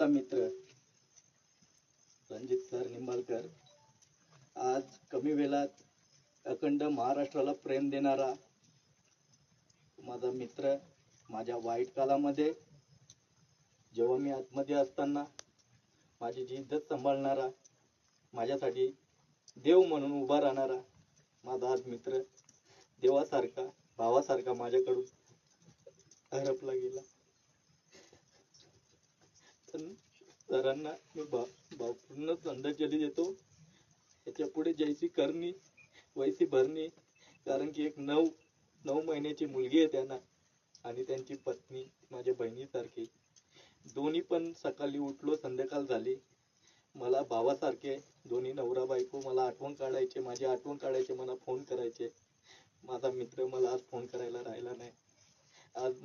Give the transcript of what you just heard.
माझा मित्र रणजित सर निंबाळकर आज कमी वेळात अखंड महाराष्ट्राला प्रेम देणारा माझा मित्र, माझ्या वाईट काळामध्ये जेव्हा मी आतमध्ये असताना माझी जी इज्जत सांभाळणारा, माझ्यासाठी देव म्हणून उभा राहणारा माझा आज मित्र, देवासारखा भावासारखा माझ्याकडून हरपला गेला. सरांना मी भावपूर्ण श्रद्धांजली देतो. याच्या पुढे जैसी करणी वैसी भरणी, कारण की एक 9 महिन्याची मुलगी आहे त्यांना आणि त्यांची पत्नी माझ्या बहिणीसारखी. दोन्ही पण सकाळी उठलो संध्याकाळ झाली मला भावासारखे दोन्ही नवरा बायको मला आठवण काढायचे, माझी आठवण काढायचे, मला फोन करायचे. माझा मित्र मला आज फोन करायला राहिला नाही. आज